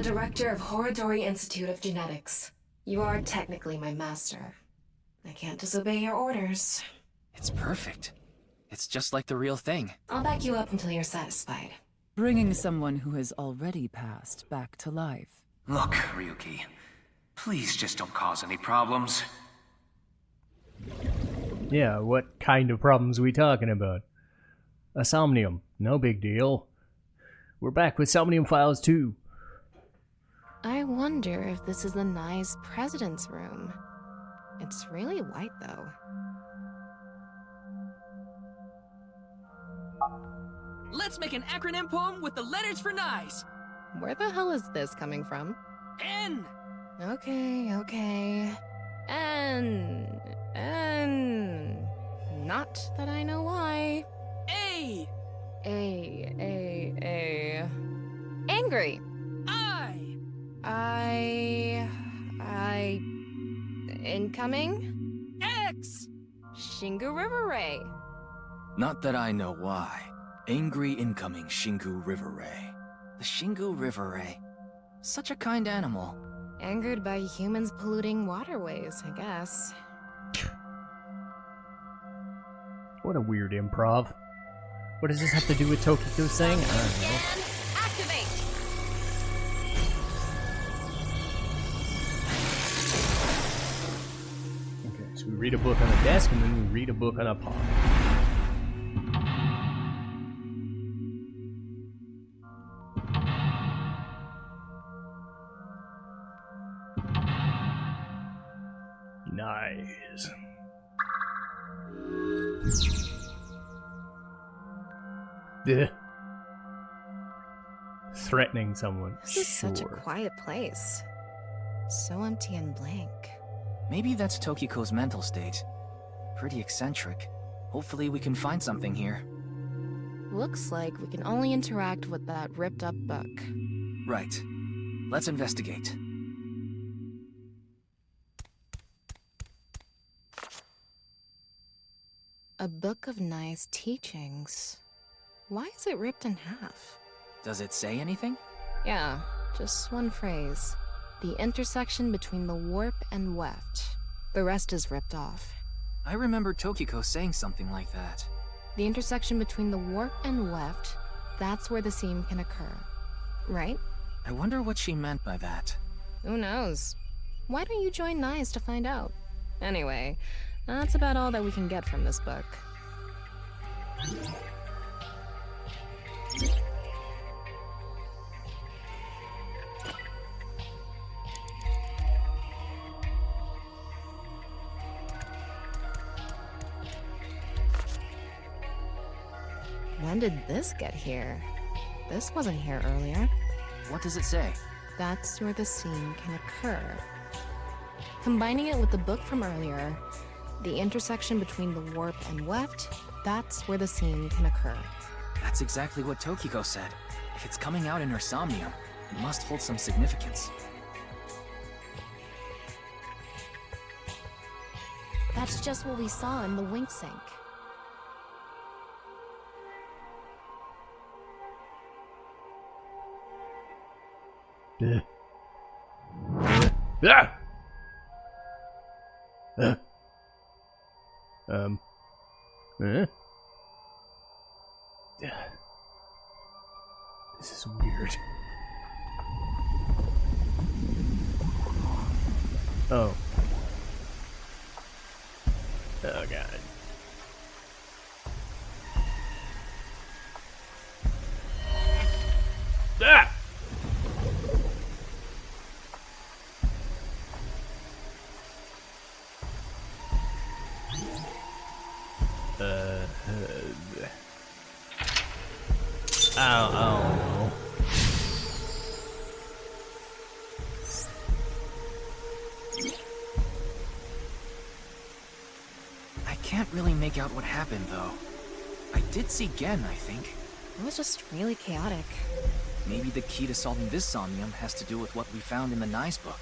director of Horodori Institute of Genetics. You are technically my master. I can't disobey your orders. It's perfect. It's just like the real thing. I'll back you up until you're satisfied. Bringing someone who has already passed back to life. Look, Ryuki. Please just don't cause any problems. Yeah, what kind of problems we talking about? A Somnium, no big deal. We're back with Somnium Files 2. I wonder if this is the nice president's room. It's really white, though. Let's make an acronym poem with the letters for nice. Where the hell is this coming from? N. Okay. N. Not that I know why. A. Angry. I. Incoming? X. Shingu River Ray. Not that I know why. Angry incoming Shingu River Ray. The Shingu River Ray. Such a kind animal. Angered by humans polluting waterways, I guess. What a weird improv. What does this have to do with Tokiko saying? I don't know. Activate! Okay, so we read a book on a desk and then we read a book on a pod. Nice. Ugh. Threatening someone. This is such a quiet place. So empty and blank. Maybe that's Tokiko's mental state. Pretty eccentric. Hopefully we can find something here. Looks like we can only interact with that ripped up book. Right. Let's investigate. A book of nice teachings. Why is it ripped in half? Does it say anything? Yeah, just one phrase. The intersection between the warp and weft. The rest is ripped off. I remember Tokiko saying something like that. The intersection between the warp and weft, that's where the seam can occur. Right? I wonder what she meant by that. Who knows? Why don't you join NICE to find out? Anyway, that's about all that we can get from this book. When did this get here? This wasn't here earlier. What does it say? That's where the seam can occur. Combining it with the book from earlier, the intersection between the warp and weft, that's where the seam can occur. That's exactly what Tokiko said. If it's coming out in her Somnium, it must hold some significance. That's just what we saw in the wink sink. Ah! This is weird. Oh. Oh god. Ah! Ow. I can't really make out what happened, though. I did see Gen, I think. It was just really chaotic. Maybe the key to solving this Somnium has to do with what we found in the NICE book.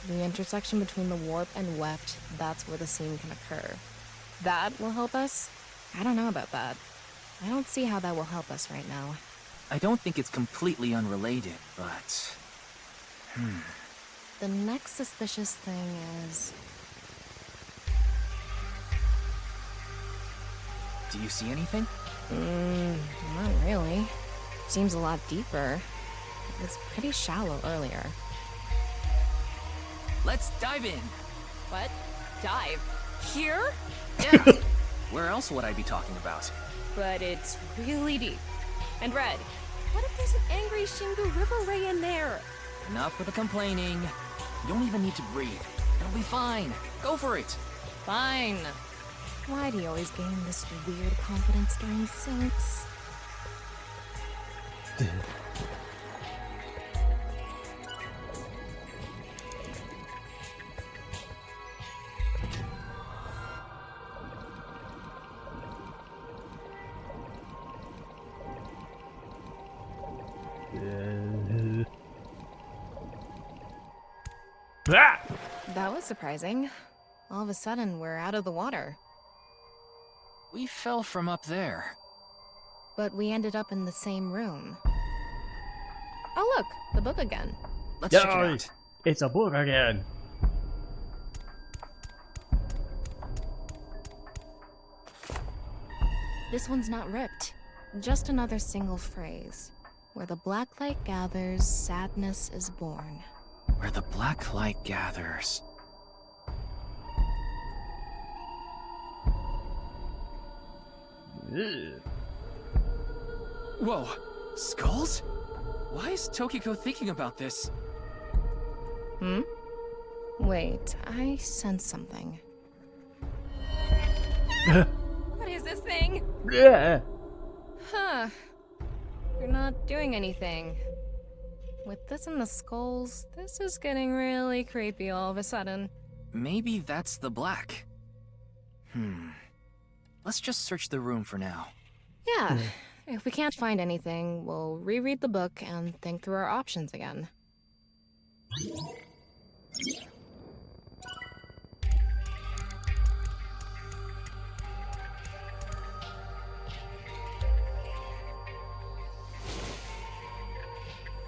The intersection between the warp and weft, that's where the seam can occur. That will help us? I don't know about that. I don't see how that will help us right now. I don't think it's completely unrelated, but... The next suspicious thing is... Do you see anything? Not really. Seems a lot deeper. It was pretty shallow earlier. Let's dive in. What? Dive? Here? Yeah. Where else would I be talking about? But it's really deep. And Red, what if there's an angry Shingu River Ray in there? Enough with the complaining. You don't even need to breathe. It'll be fine. Go for it. Fine. Why do you always gain this weird confidence during syncs? Ah! That was surprising. All of a sudden, we're out of the water. We fell from up there. But we ended up in the same room. Oh look, the book again. Let's check it out. It's a book again. This one's not ripped. Just another single phrase. Where the black light gathers, sadness is born. Where the black light gathers. Ugh. Whoa, skulls? Why is Tokiko thinking about this? Wait, I sense something. What is this thing? Yeah. Huh. You're not doing anything. With this and the skulls, this is getting really creepy all of a sudden. Maybe that's the black. Let's just search the room for now. Yeah, if we can't find anything, we'll reread the book and think through our options again.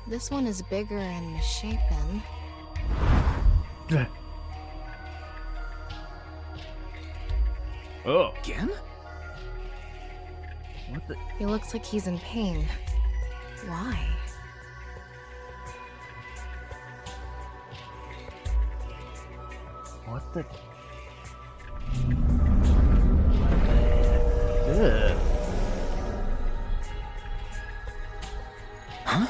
This one is bigger and misshapen. Oh. Again? What the? He looks like he's in pain. Why? What the? Ugh. Huh?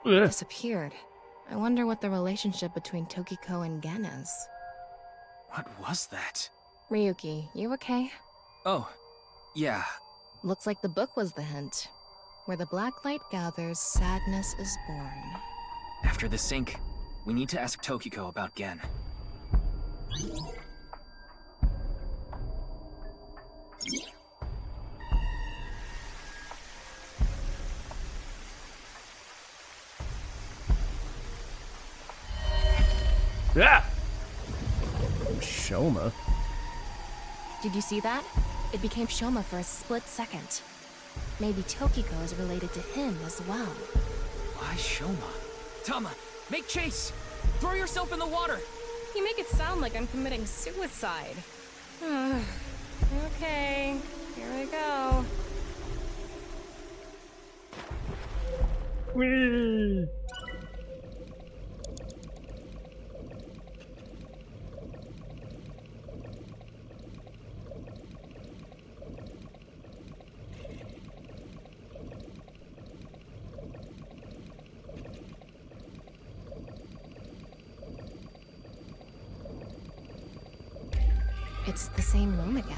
Ugh. Disappeared. I wonder what the relationship between Tokiko and Gen is. What was that? Ryuki, you okay? Oh, yeah. Looks like the book was the hint. Where the black light gathers, sadness is born. After the sync, we need to ask Tokiko about Gen. Ah! Shoma. Did you see that? It became Shoma for a split second. Maybe Tokiko is related to him as well. Why Shoma? Tama, make chase! Throw yourself in the water! You make it sound like I'm committing suicide. Okay, here I go. Whee! It's the same room again.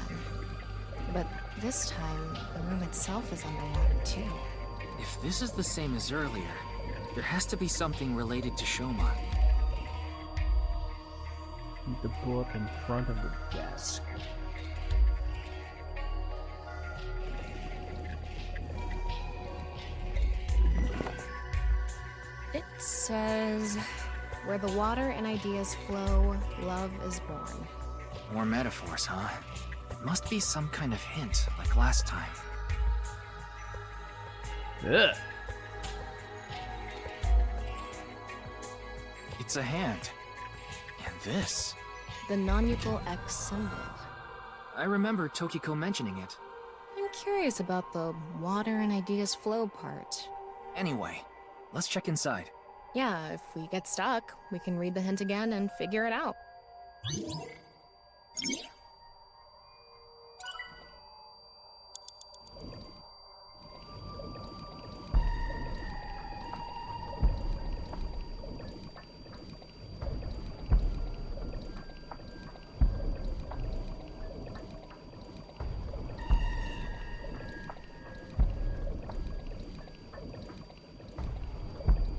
But this time, the room itself is underwater too. If this is the same as earlier, there has to be something related to Shoma. Keep the book in front of the desk. It says, Where the water and ideas flow, love is born. More metaphors, huh? It must be some kind of hint, like last time. Ugh. It's a hand. And this. The non-equal X symbol. I remember Tokiko mentioning it. I'm curious about the water and ideas flow part. Anyway, let's check inside. Yeah, if we get stuck, we can read the hint again and figure it out.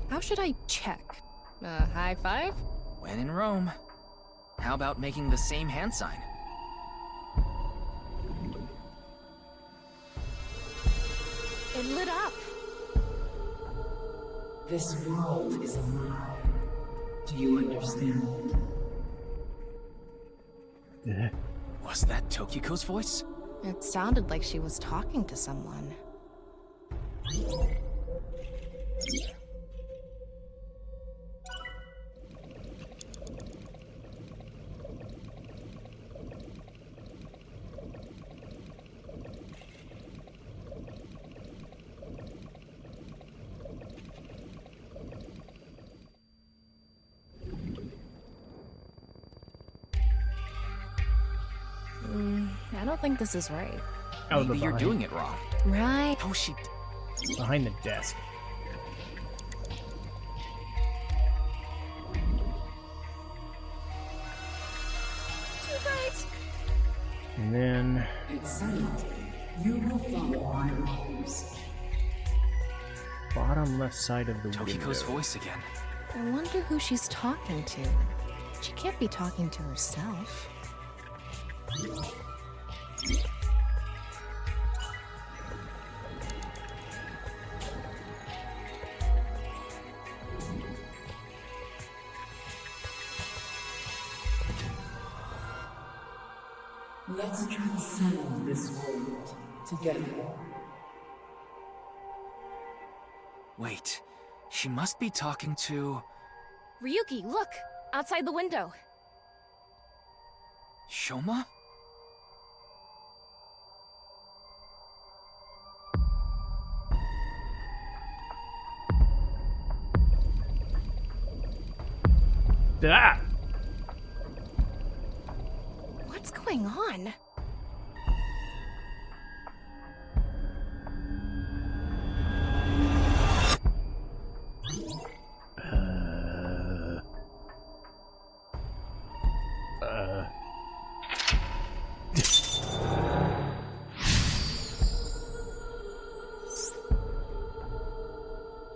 How should I check? High five? When in Rome. How about making the same hand sign? It lit up. This world is alive. Do you understand? Ugh. Was that Tokiko's voice? It sounded like she was talking to someone. I don't think this is right. Oh, Maybe you're doing it wrong. Right? Oh, she... behind the desk. Too bright. And then You will follow my rules. bottom left side of the Tokiko's window. voice again. I wonder who she's talking to. She can't be talking to herself. Let's transcend this world together. Wait, she must be talking to... Ryuki, look! Outside the window. Shoma? Ah! What's going on?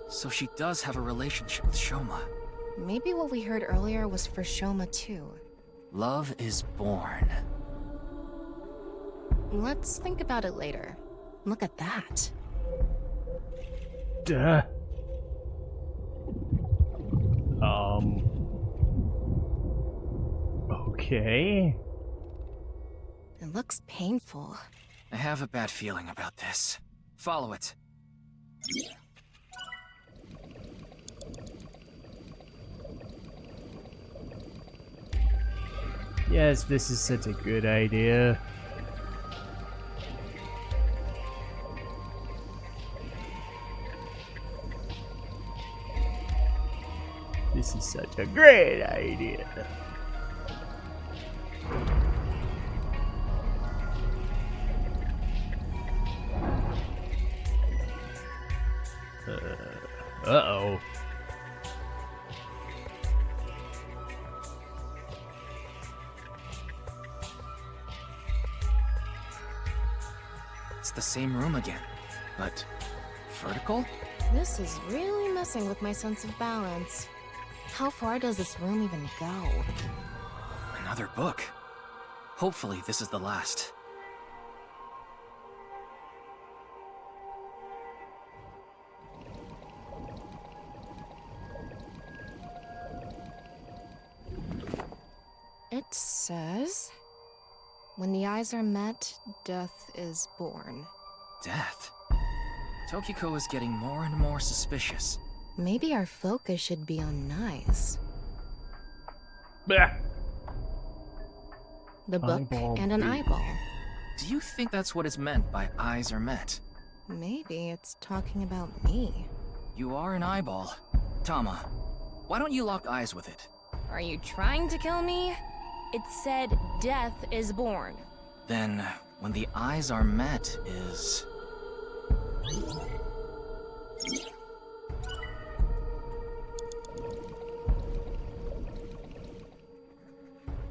So she does have a relationship with Shoma. Maybe what we heard earlier was for Shoma too. Love is born. Let's think about it later. Look at that. Duh. Okay. It looks painful. I have a bad feeling about this. Follow it. Yes, this is such a good idea. This is such a great idea. Uh-oh. It's the same room again, but vertical? This is really messing with my sense of balance. How far does this room even go? Another book. Hopefully this is the last. It says, when the eyes are met, death is born. Death? Tokiko is getting more and more suspicious. Maybe our focus should be on knives. Bah. The book Eyeball and an B. eyeball. Do you think that's what is meant by eyes are met? Maybe it's talking about me. You are an eyeball. Tama, why don't you lock eyes with it? Are you trying to kill me? It said death is born. Then, when the eyes are met is...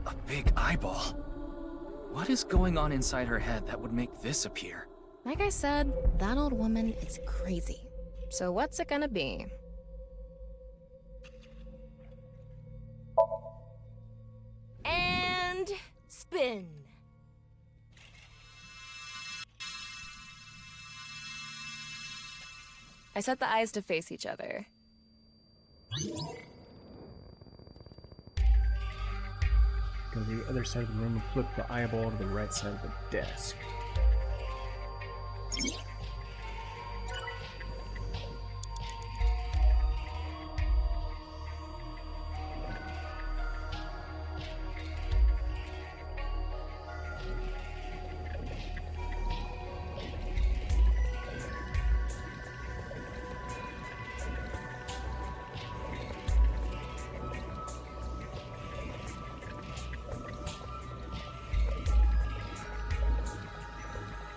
a big eyeball. What is going on inside her head that would make this appear? Like I said, that old woman is crazy. So what's it gonna be? And spin. I set the eyes to face each other. Go to the other side of the room and flip the eyeball to the right side of the desk.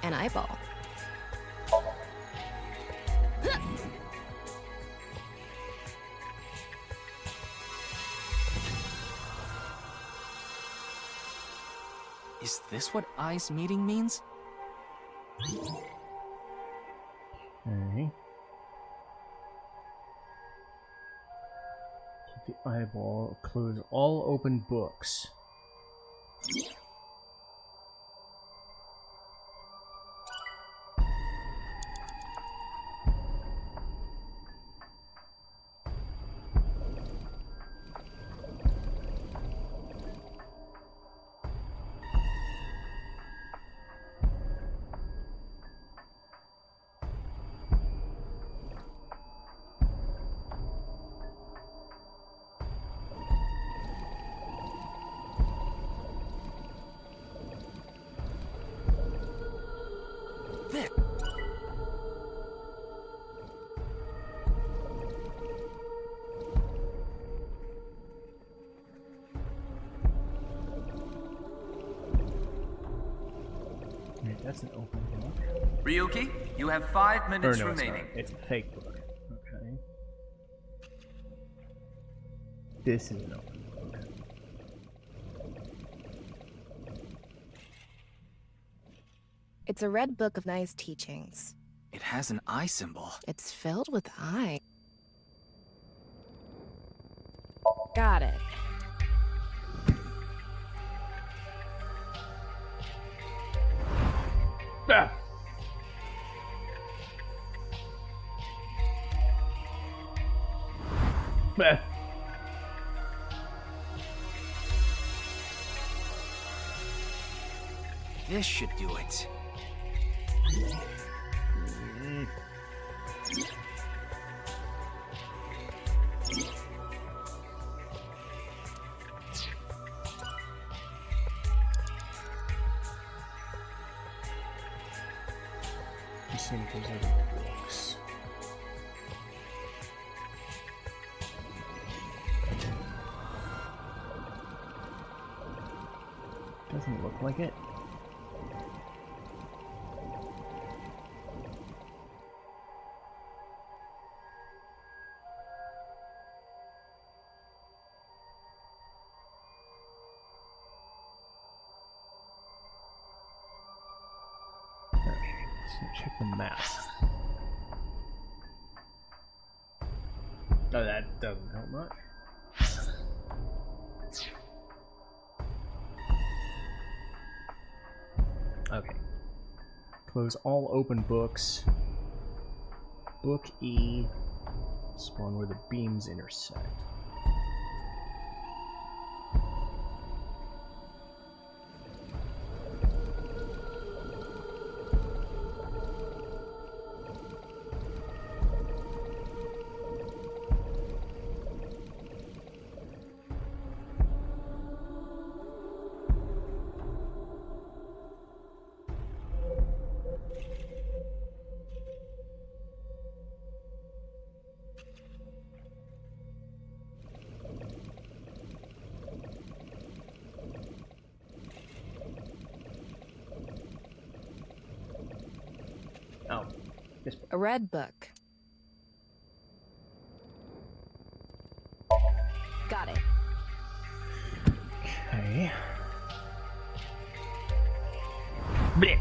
An eyeball. Is this what eyes meeting means? Okay. Keep the eyeball. Close all open books. Wait, that's an open book. Ryuki, you have 5 Or minutes no, remaining. it's not. It's a fake book. Okay. This is an open book. It's a red book of nice teachings. It has an eye symbol. It's filled with eye. Got it. Ah! Ah! This should do it. Let's see if there's other books. Doesn't look like it. Check the map. Oh, that doesn't help much. Okay. Close all open books. Book E. Spawn where the beams intersect. A red book. Got it. Okay. Blech.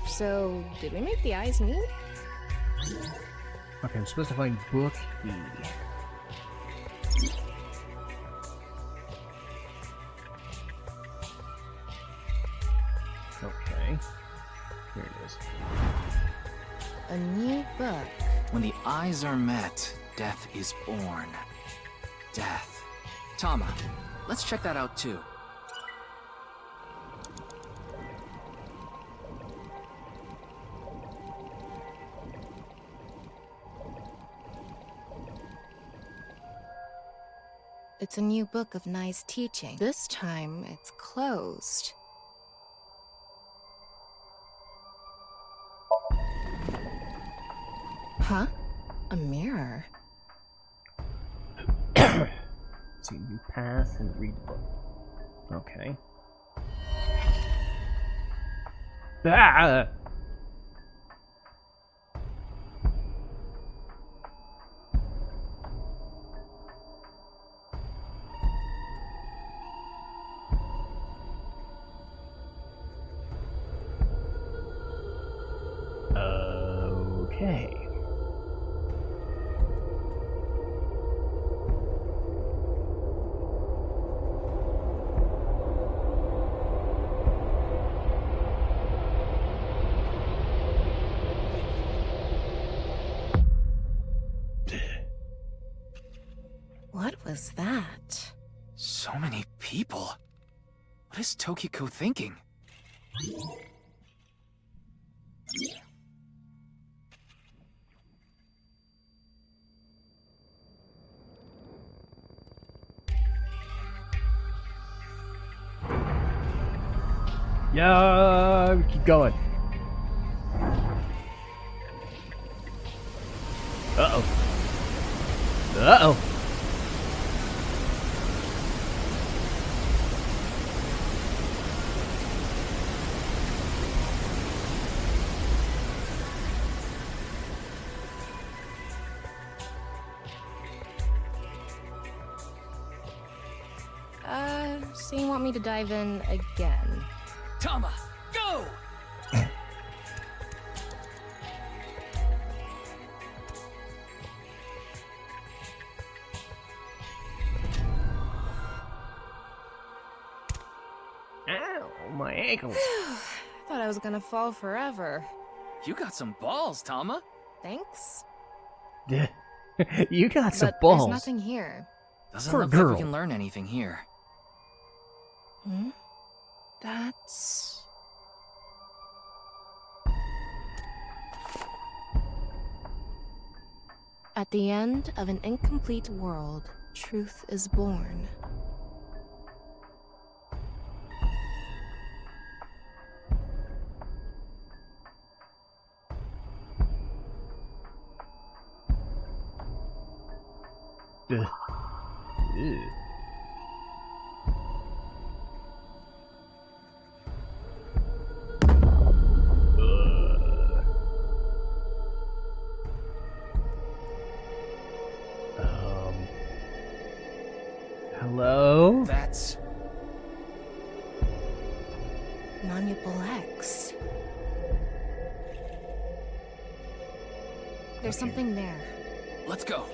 So, did we make the eyes meet? Okay, I'm supposed to find book E. Okay. Here it is. A new book. When the eyes are met, death is born. Death. Tama, let's check that out too. It's a new book of nice teaching. This time, it's closed. Huh? A mirror? See, you pass and read the book. Okay. Ah! Okay. What was that? So many people. What is Tokiko thinking? Yeah, keep going. Uh-oh. Uh-oh. So you want me to dive in again? Tama, go! Ow, my ankles. I thought I was gonna fall forever. You got some balls, Tama. Thanks. You got some But balls. there's nothing here. Doesn't For a look like girl. we can learn anything here. Hmm? That's... At the end of an incomplete world, truth is born. Ew. Hello? That's... Manipul X. There's something there. Let's go.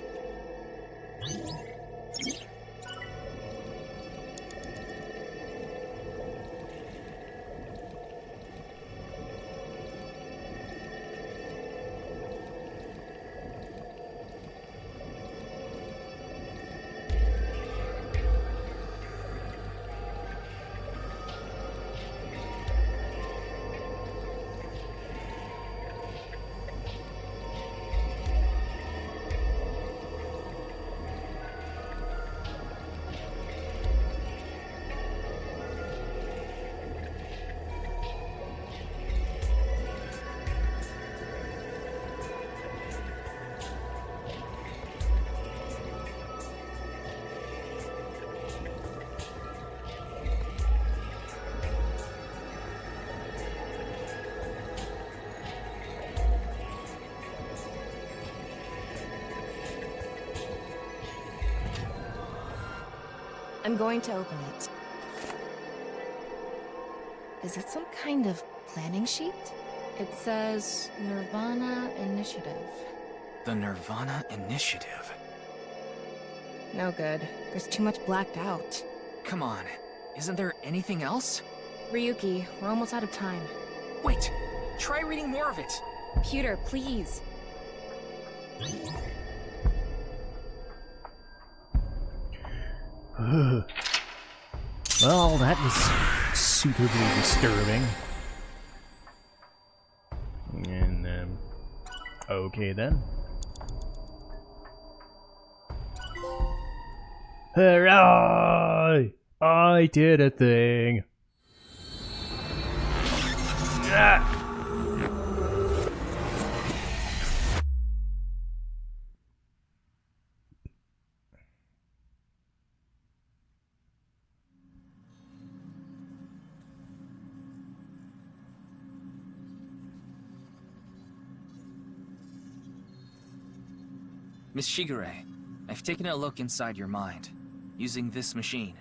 I'm going to open it. Is it some kind of planning sheet? It says Nirvana Initiative. The Nirvana Initiative. No good. There's too much blacked out. Come on, isn't there anything else? Ryuki, we're almost out of time. Wait, try reading more of it. Pewter, please. Well, that was suitably disturbing. And, okay then. Hooray! I did a thing. Ah! Miss Shigure, I've taken a look inside your mind, using this machine.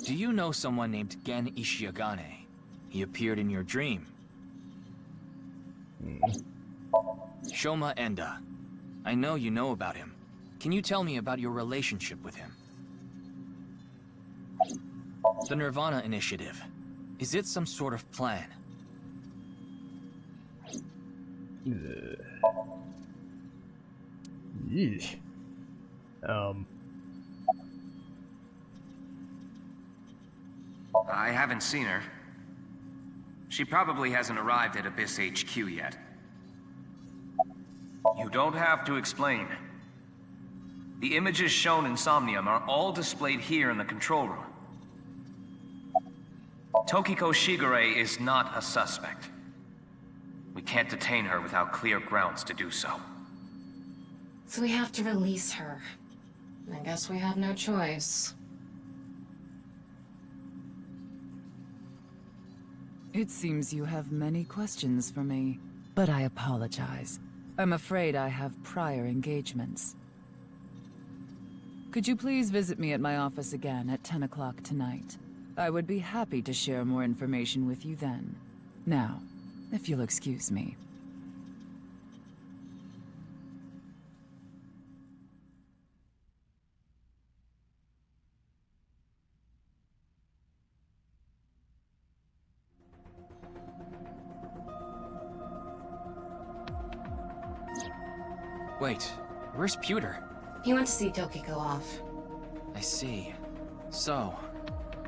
Do you know someone named Gen Ishiagane? He appeared in your dream. Shoma Enda. I know you know about him. Can you tell me about your relationship with him? The Nirvana Initiative. Is it some sort of plan? Yeesh. I haven't seen her. She probably hasn't arrived at Abyss HQ yet. You don't have to explain. The images shown in Somnium are all displayed here in the control room. Tokiko Shigure is not a suspect. We can't detain her without clear grounds to do so. So we have to release her. I guess we have no choice. It seems you have many questions for me, but I apologize. I'm afraid I have prior engagements. Could you please visit me at my office again at 10 o'clock tonight? I would be happy to share more information with you then. Now, if you'll excuse me. Wait, where's Pewter? He went to see Tokiko off. I see. So,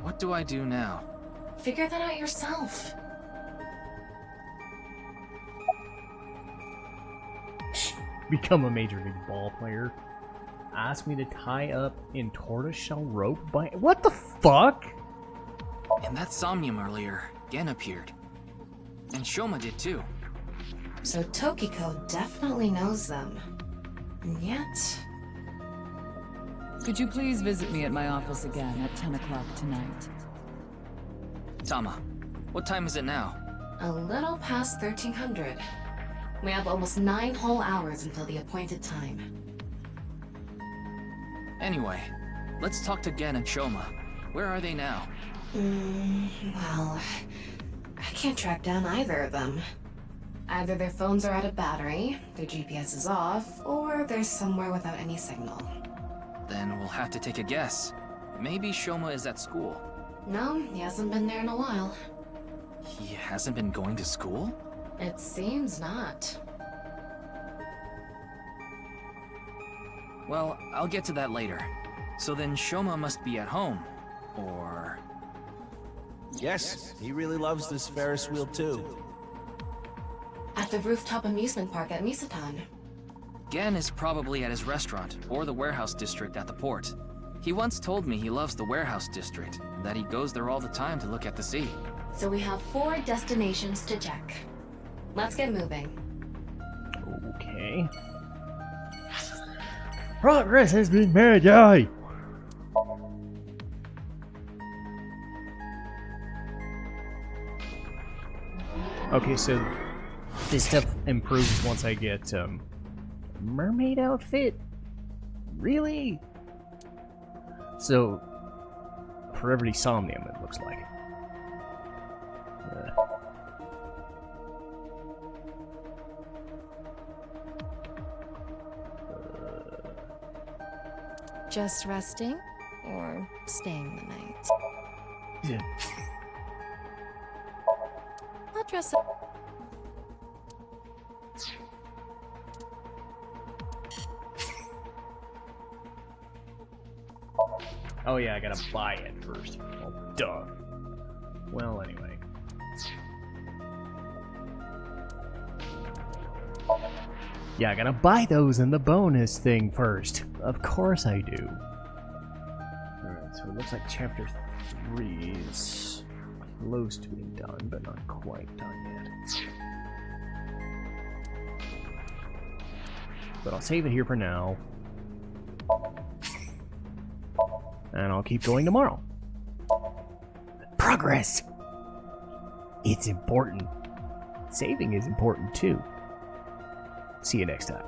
what do I do now? Figure that out yourself. Become a Major League ball player. Ask me to tie up in tortoiseshell rope by... What the fuck? In that Somnium earlier, Gen appeared. And Shoma did too. So Tokiko definitely knows them. And yet... Could you please visit me at my office again at 10 o'clock tonight? Tama, what time is it now? A little past 1300. We have almost 9 whole hours until the appointed time. Anyway, let's talk to Gen and Shoma. Where are they now? Well... I can't track down either of them. Either their phones are out of battery, their GPS is off, or they're somewhere without any signal. Then we'll have to take a guess. Maybe Shoma is at school. No, he hasn't been there in a while. He hasn't been going to school? It seems not. Well, I'll get to that later. So then Shoma must be at home. Or... Yes, he really loves this Ferris wheel too. At the rooftop amusement park at Misatan. Gen is probably at his restaurant, or the warehouse district at the port. He once told me he loves the warehouse district, and that he goes there all the time to look at the sea. So we have 4 destinations to check. Let's get moving. Okay. Progress has been made, yay! Okay, so This stuff improves once I get mermaid outfit. Really? So for every Somnium, it looks like. Just resting or staying the night? Yeah. I'll dress up. Oh yeah, I gotta buy it first. Oh, duh. Well, anyway. Yeah, I gotta buy those in the bonus thing first. Of course I do. Alright, so it looks like chapter 3 is close to being done, but not quite done yet. But I'll save it here for now. And I'll keep going tomorrow. Progress! It's important. Saving is important too. See you next time.